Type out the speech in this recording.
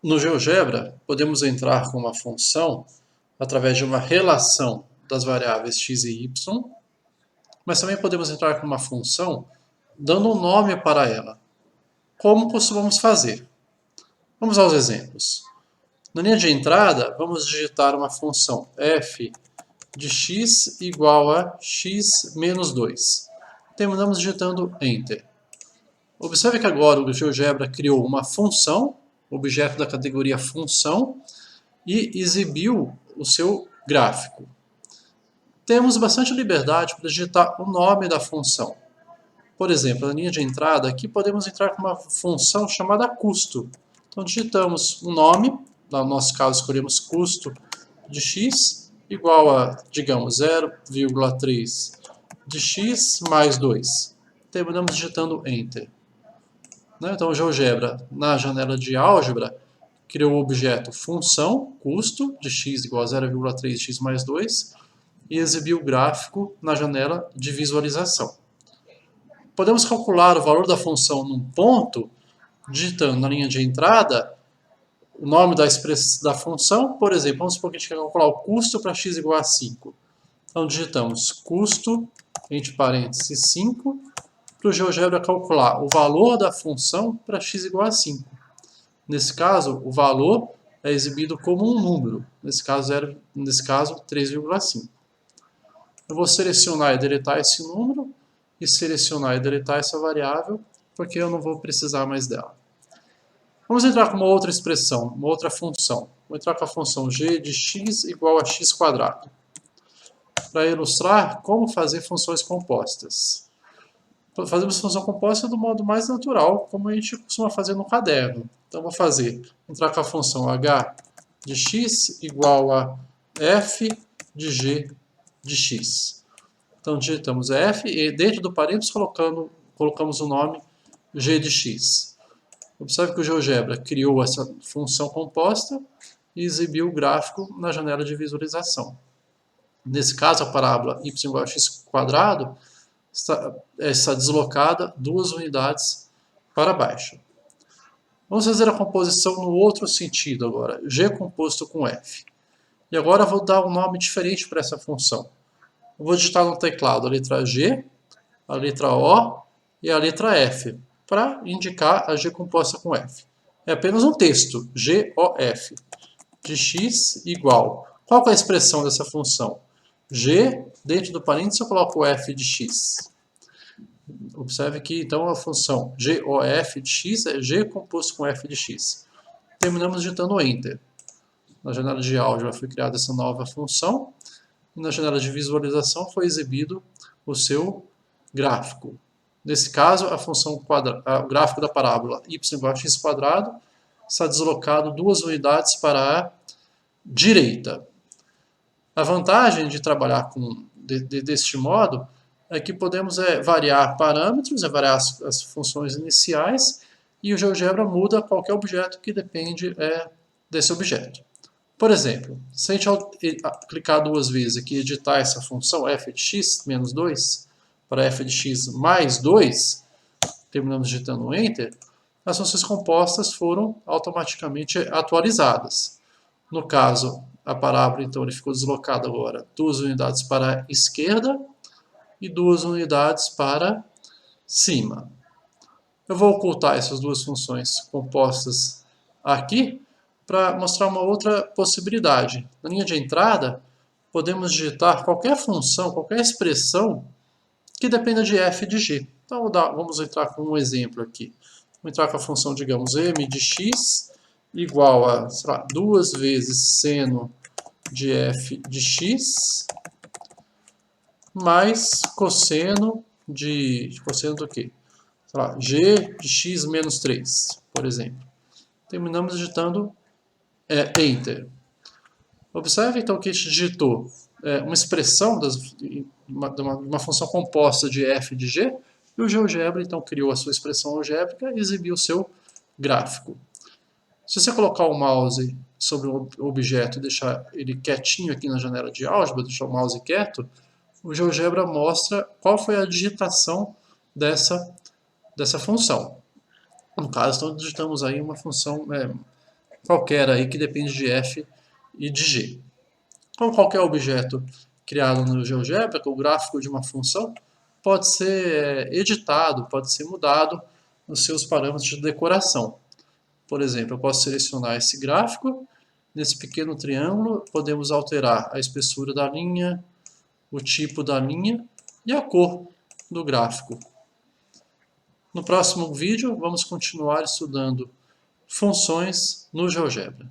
No GeoGebra, podemos entrar com uma função através de uma relação das variáveis x e y, mas também podemos entrar com uma função dando um nome para ela. Como costumamos fazer? Vamos aos exemplos. Na linha de entrada, vamos digitar uma função f de x igual a x menos 2. Terminamos digitando Enter. Observe que agora o GeoGebra criou uma função, objeto da categoria função, e exibiu o seu gráfico. Temos bastante liberdade para digitar o nome da função. Por exemplo, na linha de entrada, aqui podemos entrar com uma função chamada custo. Então digitamos o nome, no nosso caso escolhemos custo de x, igual a, digamos, 0,3 de x mais 2. Terminamos digitando Enter. Então o GeoGebra, na janela de álgebra, criou o objeto função, custo, de x igual a 0,3 de x mais 2, e exibiu o gráfico na janela de visualização. Podemos calcular o valor da função num ponto, digitando na linha de entrada o nome da função. Por exemplo, vamos supor que a gente quer calcular o custo para x igual a 5. Então digitamos custo, entre parênteses 5, para o GeoGebra calcular o valor da função para x igual a 5. Nesse caso, o valor é exibido como um número, nesse caso 3,5. Eu vou selecionar e deletar esse número, e selecionar e deletar essa variável, porque eu não vou precisar mais dela. Vamos entrar com uma outra expressão, uma outra função. Vou entrar com a função g de x igual a x quadrado, para ilustrar como fazer funções compostas. Fazemos função composta do modo mais natural, como a gente costuma fazer no caderno. Então vou entrar com a função h de x igual a f de g de x. Então digitamos f e dentro do parênteses colocamos o nome g de x. Observe que o GeoGebra criou essa função composta e exibiu o gráfico na janela de visualização. Nesse caso, a parábola y igual a x quadrado está deslocada 2 unidades para baixo. Vamos fazer a composição no outro sentido agora, g composto com f. E agora vou dar um nome diferente para essa função. Eu vou digitar no teclado a letra G, a letra O e a letra F, para indicar a g composta com f. É apenas um texto, GOF, de x igual. Qual é a expressão dessa função? G, dentro do parênteses eu coloco f de x. Observe que então a função GOF de x é g composto com f de x. Terminamos digitando Enter. Na janela de álgebra foi criada essa nova função, e na janela de visualização foi exibido o seu gráfico. Nesse caso, o gráfico da parábola y igual a x quadrado está deslocado 2 unidades para a direita. A vantagem de trabalhar deste modo é que podemos variar parâmetros, variar as funções iniciais, e o GeoGebra muda qualquer objeto que depende desse objeto. Por exemplo, se a gente clicar 2 vezes aqui e editar essa função f de x menos 2 para f de x mais 2, terminamos digitando Enter, as funções compostas foram automaticamente atualizadas. No caso, a parábola então ele ficou deslocada agora 2 unidades para a esquerda e 2 unidades para cima. Eu vou ocultar essas duas funções compostas aqui para mostrar uma outra possibilidade. Na linha de entrada, podemos digitar qualquer função, qualquer expressão que dependa de f de g. Então vamos entrar com um exemplo aqui. Vamos entrar com a função, digamos, m de x igual a 2 vezes seno de f de x mais cosseno do quê? G de x menos 3, por exemplo. Terminamos digitando Enter. Observe então que a gente digitou uma expressão de uma função composta de f de g, e o GeoGebra então criou a sua expressão algébrica e exibiu o seu gráfico. Se você colocar o mouse sobre o objeto e deixar ele quietinho aqui na janela de álgebra, deixar o mouse quieto, o GeoGebra mostra qual foi a digitação dessa função. No caso, então, digitamos aí uma função qualquer aí que depende de f e de g. Como qualquer objeto criado no GeoGebra, o gráfico de uma função pode ser editado, pode ser mudado nos seus parâmetros de decoração. Por exemplo, eu posso selecionar esse gráfico, nesse pequeno triângulo podemos alterar a espessura da linha, o tipo da linha e a cor do gráfico. No próximo vídeo, vamos continuar estudando funções no GeoGebra.